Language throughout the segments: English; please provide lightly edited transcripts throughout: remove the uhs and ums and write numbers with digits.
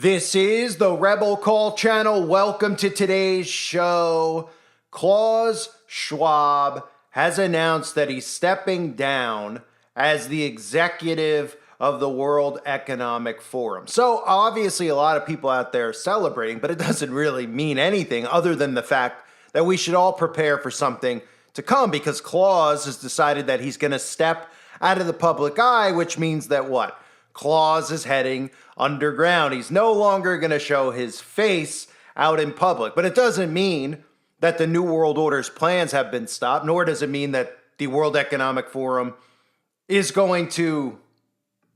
This is the Rebel Call channel. Welcome to today's show. Klaus Schwab has announced that he's stepping down as the executive of the World Economic Forum. So obviously a lot of people out there are celebrating, but it doesn't really mean anything other than the fact that we should all prepare for something to come, because Klaus has decided that he's going to step out of the public eye, which means that what? Klaus is heading underground. He's no longer going to show his face out in public. But it doesn't mean that the New World Order's plans have been stopped, nor does it mean that the World Economic Forum is going to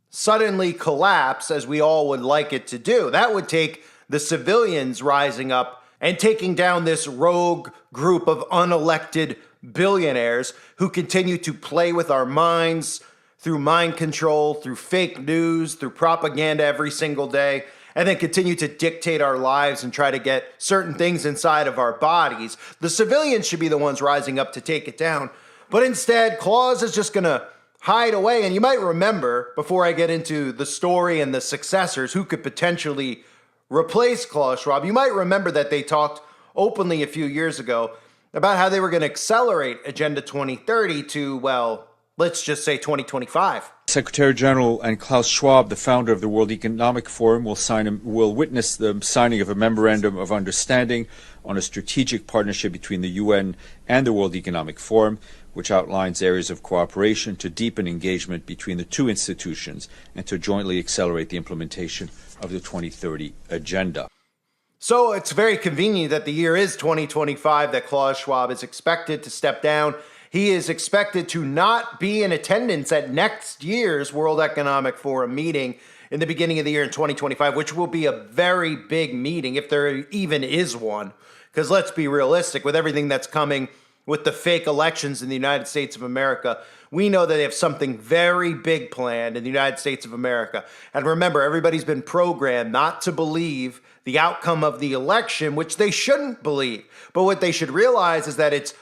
suddenly collapse as we all would like it to do. That would take the civilians rising up and taking down this rogue group of unelected billionaires who continue to play with our minds through mind control, through fake news, through propaganda every single day, and then continue to dictate our lives and try to get certain things inside of our bodies. The civilians should be the ones rising up to take it down. But instead, Klaus is just going to hide away. And you might remember, before I get into the story and the successors who could potentially replace Klaus Schwab, you might remember that they talked openly a few years ago about how they were going to accelerate Agenda 2030 to, well, let's just say 2025. Secretary General and Klaus Schwab, the founder of the World Economic Forum, will witness the signing of a memorandum of understanding on a strategic partnership between the UN and the World Economic Forum, which outlines areas of cooperation to deepen engagement between the two institutions and to jointly accelerate the implementation of the 2030 agenda. So it's very convenient that the year is 2025, that Klaus Schwab is expected to step down. He is expected to not be in attendance at next year's World Economic Forum meeting in the beginning of the year in 2025, which will be a very big meeting, if there even is one. Because let's be realistic, with everything that's coming with the fake elections in the United States of America, we know that they have something very big planned in the United States of America. And remember, everybody's been programmed not to believe the outcome of the election, which they shouldn't believe. But what they should realize is that it's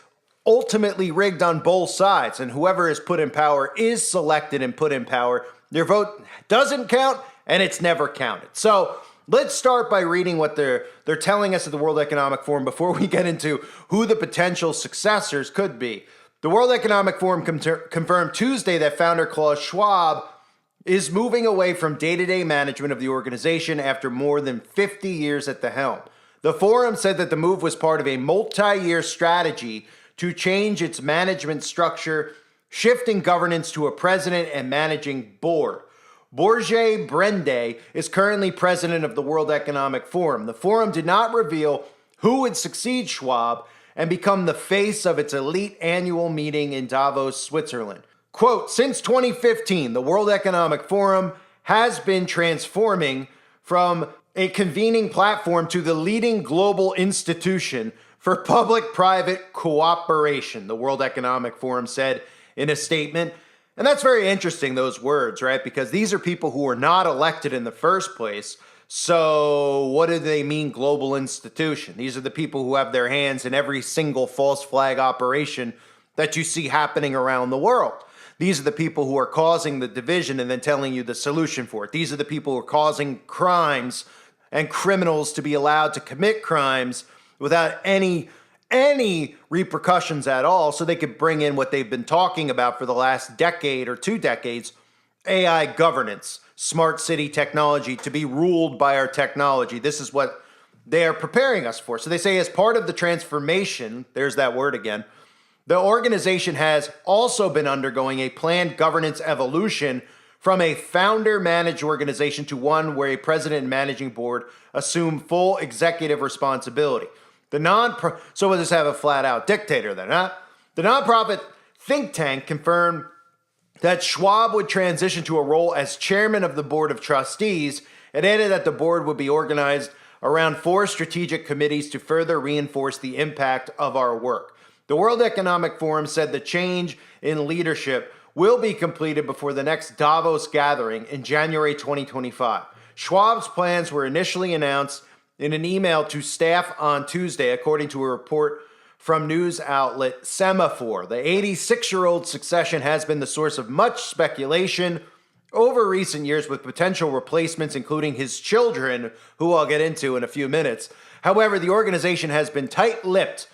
ultimately rigged on both sides, and whoever is put in power is selected and put in power. Their vote doesn't count, and it's never counted. So let's start by reading what they're telling us at the World Economic Forum before we get into who the potential successors could be. The World Economic Forum confirmed Tuesday that founder Klaus Schwab is moving away from day-to-day management of the organization after more than 50 years at the helm. The forum said that the move was part of a multi-year strategy to change its management structure, shifting governance to a president and managing board. Borje Brende is currently president of the World Economic Forum. The forum did not reveal who would succeed Schwab and become the face of its elite annual meeting in Davos, Switzerland. Quote, since 2015, the World Economic Forum has been transforming from a convening platform to the leading global institution for public-private cooperation, the World Economic Forum said in a statement. And that's very interesting, those words, right? Because these are people who were not elected in the first place. So what do they mean, global institution? These are the people who have their hands in every single false flag operation that you see happening around the world. These are the people who are causing the division and then telling you the solution for it. These are the people who are causing crimes and criminals to be allowed to commit crimes without any repercussions at all, so they could bring in what they've been talking about for the last decade or 2 decades, AI governance, smart city technology, to be ruled by our technology. This is what they are preparing us for. So they say as part of the transformation, there's that word again, the organization has also been undergoing a planned governance evolution from a founder-managed organization to one where a president and managing board assume full executive responsibility. So we'll just have a flat-out dictator then, huh? The nonprofit think tank confirmed that Schwab would transition to a role as chairman of the board of trustees. It added that the board would be organized around 4 strategic committees to further reinforce the impact of our work. The World Economic Forum said the change in leadership will be completed before the next Davos gathering in January 2025. Schwab's plans were initially announced in an email to staff on Tuesday, according to a report from news outlet Semaphore. The 86-year-old succession has been the source of much speculation over recent years with potential replacements, including his children, who I'll get into in a few minutes. However, the organization has been tight-lipped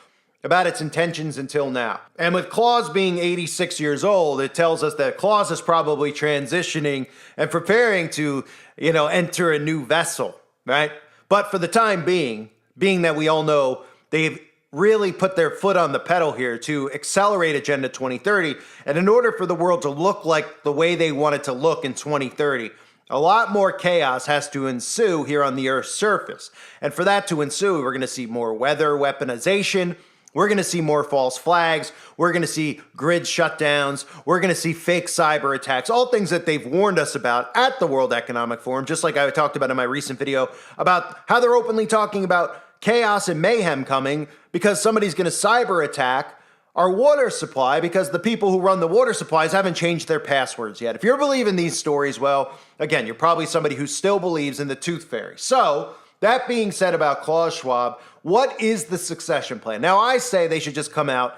about its intentions until now. And with Klaus being 86 years old, it tells us that Klaus is probably transitioning and preparing to, enter a new vessel, right? But for the time being that we all know they've really put their foot on the pedal here to accelerate Agenda 2030. And in order for the world to look like the way they want it to look in 2030, a lot more chaos has to ensue here on the Earth's surface. And for that to ensue, we're going to see more weather weaponization. We're going to see more false flags. We're going to see grid shutdowns. We're going to see fake cyber attacks, all things that they've warned us about at the World Economic Forum, just like I talked about in my recent video about how they're openly talking about chaos and mayhem coming because somebody's going to cyber attack our water supply because the people who run the water supplies haven't changed their passwords yet. If you're believing these stories, well, again, you're probably somebody who still believes in the tooth fairy. So, that being said about Klaus Schwab, what is the succession plan? Now, I say they should just come out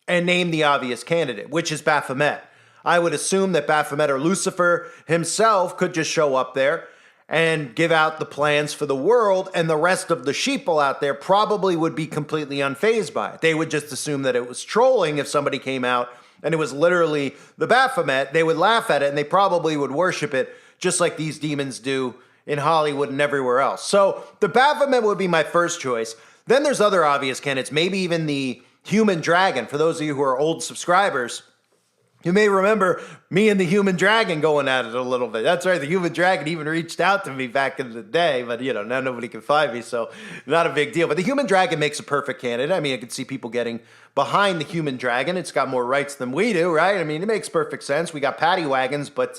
and name the obvious candidate, which is Baphomet. I would assume that Baphomet or Lucifer himself could just show up there and give out the plans for the world, and the rest of the sheeple out there probably would be completely unfazed by it. They would just assume that it was trolling if somebody came out and it was literally the Baphomet. They would laugh at it and they probably would worship it just like these demons do in Hollywood and everywhere else. So the Baphomet would be my first choice. Then there's other obvious candidates, maybe even the Human Dragon. For those of you who are old subscribers, you may remember me and the Human Dragon going at it a little bit. That's right, the Human Dragon even reached out to me back in the day, but now nobody can find me, so not a big deal. But the Human Dragon makes a perfect candidate. I mean, I could see people getting behind the Human Dragon. It's got more rights than we do, right? I mean, it makes perfect sense. We got paddy wagons, but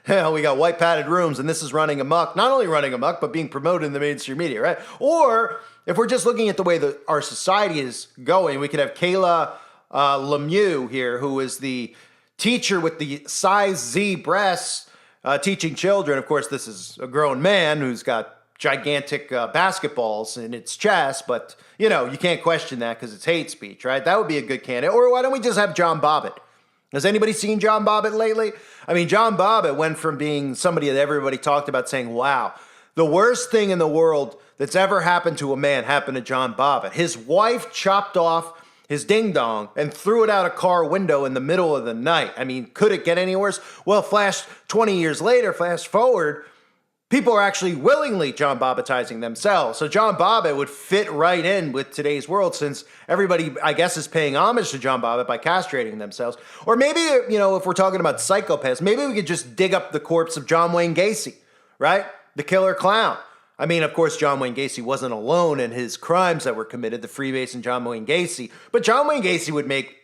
we got white padded rooms, and this is running amok. Not only running amok, but being promoted in the mainstream media, right? Or if we're just looking at the way that our society is going, we could have Kayla Lemieux here, who is the teacher with the size Z breasts, teaching children. Of course, this is a grown man who's got gigantic basketballs in its chest, but, you can't question that because it's hate speech, right? That would be a good candidate. Or why don't we just have John Bobbitt? Has anybody seen John Bobbitt lately? I mean, John Bobbitt went from being somebody that everybody talked about saying, wow, the worst thing in the world that's ever happened to a man happened to John Bobbitt. His wife chopped off his ding-dong and threw it out a car window in the middle of the night. I mean, could it get any worse? Well, flash 20 years later, flash forward, people are actually willingly John Bobbittizing themselves. So John Bobbitt would fit right in with today's world since everybody, I guess, is paying homage to John Bobbitt by castrating themselves. Or maybe, if we're talking about psychopaths, maybe we could just dig up the corpse of John Wayne Gacy, right? The killer clown. I mean, of course, John Wayne Gacy wasn't alone in his crimes that were committed, the Freemason John Wayne Gacy. But John Wayne Gacy would make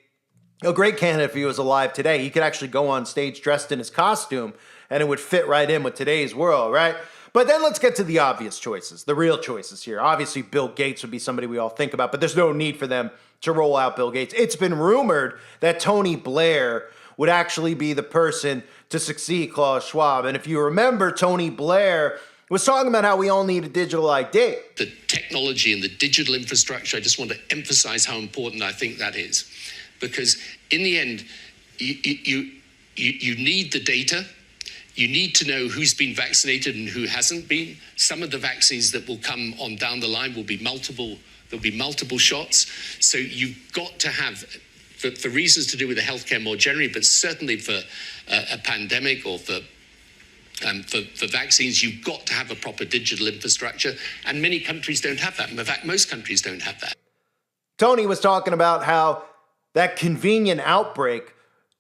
a great candidate if he was alive today. He could actually go on stage dressed in his costume, and it would fit right in with today's world, right? But then let's get to the obvious choices, the real choices here. Obviously, Bill Gates would be somebody we all think about, but there's no need for them to roll out Bill Gates. It's been rumored that Tony Blair would actually be the person to succeed Klaus Schwab. And if you remember, Tony Blair was talking about how we all need a digital ID. The technology and the digital infrastructure, I just want to emphasize how important I think that is. Because in the end, you need the data. You need to know who's been vaccinated and who hasn't been. Some of the vaccines that will come on down the line will be multiple. There'll be multiple shots. So you've got to have, for reasons to do with the healthcare more generally, but certainly for a pandemic or for vaccines, you've got to have a proper digital infrastructure. And many countries don't have that. In fact, most countries don't have that. Tony was talking about how that convenient outbreak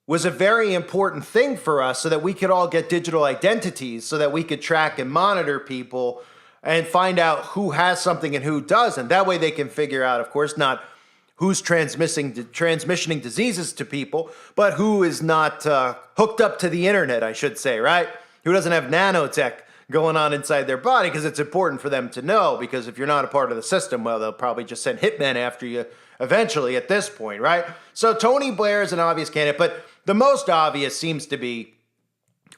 was a very important thing for us so that we could all get digital identities so that we could track and monitor people and find out who has something and who doesn't. That way they can figure out, of course, not who's transmitting diseases to people, but who is not hooked up to the internet, I should say, right? Who doesn't have nanotech going on inside their body, because it's important for them to know, because if you're not a part of the system, well, they'll probably just send hitmen after you eventually at this point, right? So Tony Blair is an obvious candidate, but the most obvious seems to be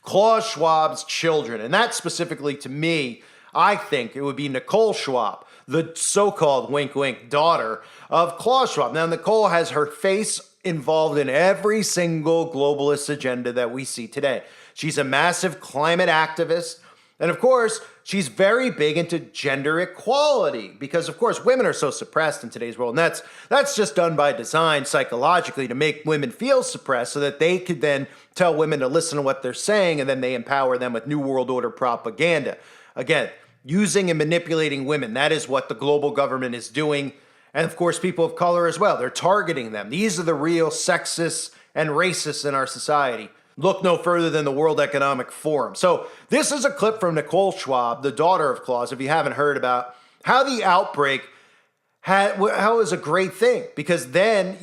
Klaus Schwab's children. And that specifically to me, I think it would be Nicole Schwab, the so-called wink wink daughter of Klaus Schwab. Now, Nicole has her face involved in every single globalist agenda that we see today. She's a massive climate activist. And of course, she's very big into gender equality because, of course, women are so suppressed in today's world. And that's just done by design psychologically to make women feel suppressed so that they could then tell women to listen to what they're saying, and then they empower them with New World Order propaganda. Again, using and manipulating women. That is what the global government is doing. And of course, people of color as well. They're targeting them. These are the real sexists and racists in our society. Look no further than the World Economic Forum. So this is a clip from Nicole Schwab, the daughter of Klaus, if you haven't heard about how the outbreak how it was a great thing. Because then,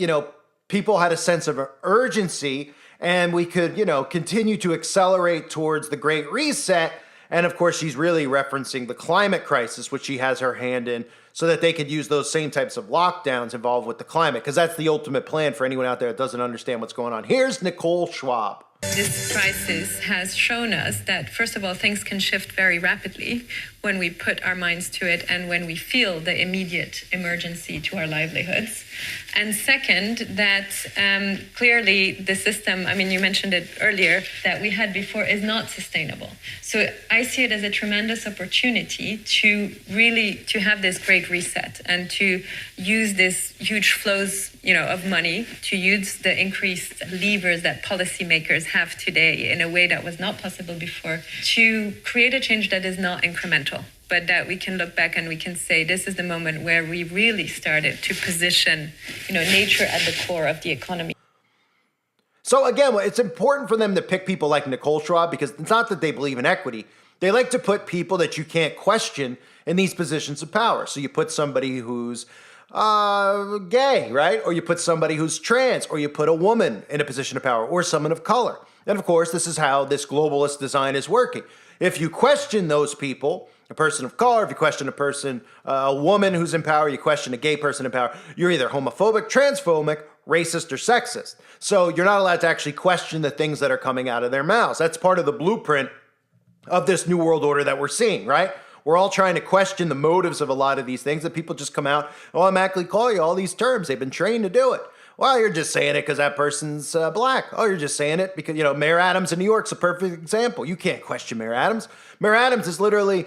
people had a sense of urgency and we could, continue to accelerate towards the Great Reset. And of course, she's really referencing the climate crisis, which she has her hand in, so that they could use those same types of lockdowns involved with the climate, because that's the ultimate plan for anyone out there that doesn't understand what's going on. Here's Nicole Schwab. This crisis has shown us that, first of all, things can shift very rapidly when we put our minds to it and when we feel the immediate emergency to our livelihoods. And second, that clearly the system, you mentioned it earlier, that we had before is not sustainable. So I see it as a tremendous opportunity to really to have this great reset and to use this huge flows of money, to use the increased levers that policymakers have today in a way that was not possible before, to create a change that is not incremental, but that we can look back and we can say this is the moment where we really started to position, nature at the core of the economy. So again, it's important for them to pick people like Nicole Schwab because it's not that they believe in equity. They like to put people that you can't question in these positions of power. So you put somebody who's gay, right? Or you put somebody who's trans, or you put a woman in a position of power, or someone of color. And of course, this is how this globalist design is working. If you question those people, a person of color, if you question a woman who's in power, you question a gay person in power, you're either homophobic, transphobic, racist, or sexist. So you're not allowed to actually question the things that are coming out of their mouths. That's part of the blueprint of this new world order that we're seeing, right? We're all trying to question the motives of a lot of these things that people just come out and automatically call you all these terms. They've been trained to do it. Well, you're just saying it because that person's black. Oh, you're just saying it because, Mayor Adams in New York's a perfect example. You can't question Mayor Adams. Mayor Adams is literally,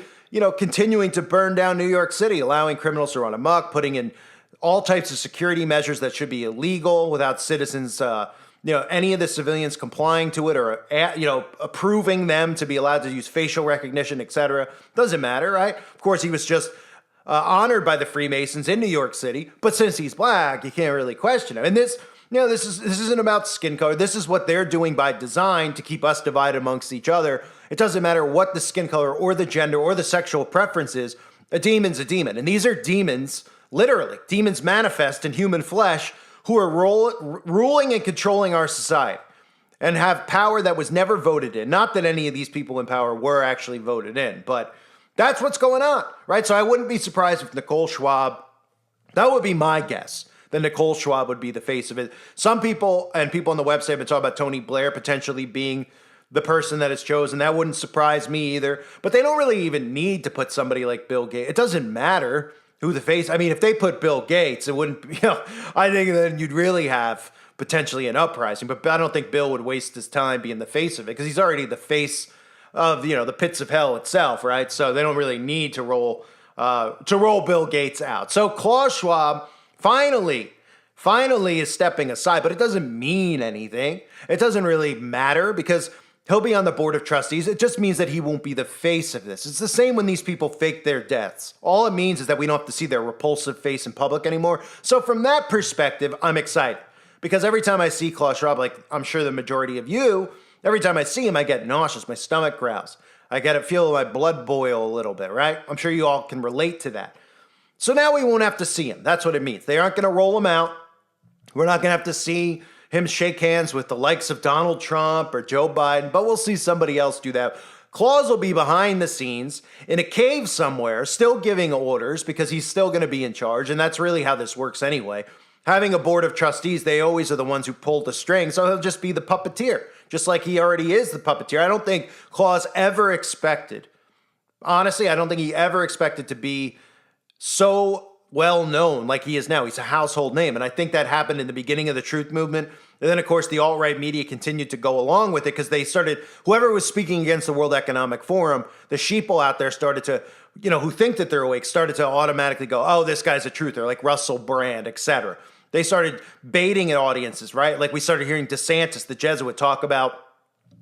continuing to burn down New York City, allowing criminals to run amok, putting in all types of security measures that should be illegal without citizens, any of the civilians complying to it or, approving them to be allowed to use facial recognition, etc. Doesn't matter, right? Of course, he was just honored by the Freemasons in New York City, but since he's black, you can't really question him. And this isn't about skin color. This is what they're doing by design to keep us divided amongst each other. It doesn't matter what the skin color or the gender or the sexual preference is. A demon's a demon. And these are demons, literally, demons manifest in human flesh who are ruling and controlling our society and have power that was never voted in. Not that any of these people in power were actually voted in, but that's what's going on, right? So I wouldn't be surprised if Nicole Schwab, that would be my guess, that Nicole Schwab would be the face of it. Some people and people on the website have been talking about Tony Blair potentially being the person that is chosen. That wouldn't surprise me either. But they don't really even need to put somebody like Bill Gates. It doesn't matter who the face. If they put Bill Gates, it wouldn't, I think then you'd really have potentially an uprising. But I don't think Bill would waste his time being the face of it because he's already the face of, the pits of hell itself, right? So they don't really need to roll Bill Gates out. So Klaus Schwab finally is stepping aside, but it doesn't mean anything. It doesn't really matter because he'll be on the board of trustees. It just means that he won't be the face of this. It's the same when these people fake their deaths. All it means is that we don't have to see their repulsive face in public anymore. So from that perspective, I'm excited because every time I see Klaus Schwab, like I'm sure the majority of you, every time I see him, I get nauseous. My stomach growls. I feel my blood boil a little bit, right? I'm sure you all can relate to that. So now we won't have to see him. That's what it means. They aren't going to roll him out. We're not going to have to see him shake hands with the likes of Donald Trump or Joe Biden, but we'll see somebody else do that. Klaus will be behind the scenes in a cave somewhere, still giving orders because he's still going to be in charge, and that's really how this works anyway. Having a board of trustees, they always are the ones who pull the strings, so he'll just be the puppeteer, just like he already is the puppeteer. I don't think Klaus ever expected, honestly, I don't think he ever expected to be so well known like he is now. He's a household name. And I think that happened in the beginning of the truth movement And then, of course, the alt-right media continued to go along with it because they started, whoever was speaking against the World Economic Forum, the sheeple out there started to, who think that they're awake, started to automatically go, oh, this guy's a truther, like Russell Brand, etc. They started baiting at audiences, right? Like we started hearing DeSantis, the Jesuit, talk about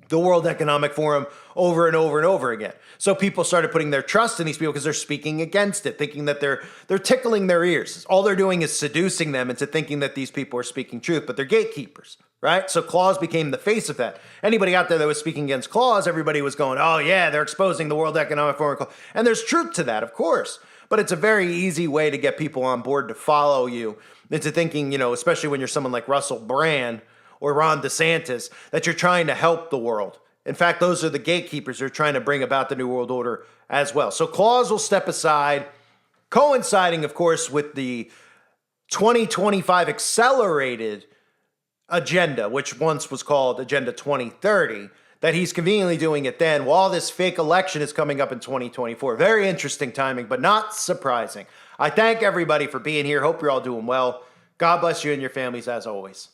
the World Economic Forum over and over and over again. So people started putting their trust in these people because they're speaking against it, thinking that they're tickling their ears. All they're doing is seducing them into thinking that these people are speaking truth, but they're gatekeepers, right? So Klaus became the face of that. Anybody out there that was speaking against Klaus, everybody was going, oh yeah, they're exposing the World Economic Forum. And there's truth to that, of course. But it's a very easy way to get people on board to follow you into thinking, especially when you're someone like Russell Brand or Ron DeSantis, that you're trying to help the world. In fact, those are the gatekeepers who are trying to bring about the New World Order as well. So Klaus will step aside, coinciding, of course, with the 2025 accelerated agenda, which once was called Agenda 2030, that he's conveniently doing it then while this fake election is coming up in 2024. Very interesting timing, but not surprising. I thank everybody for being here. Hope you're all doing well. God bless you and your families as always.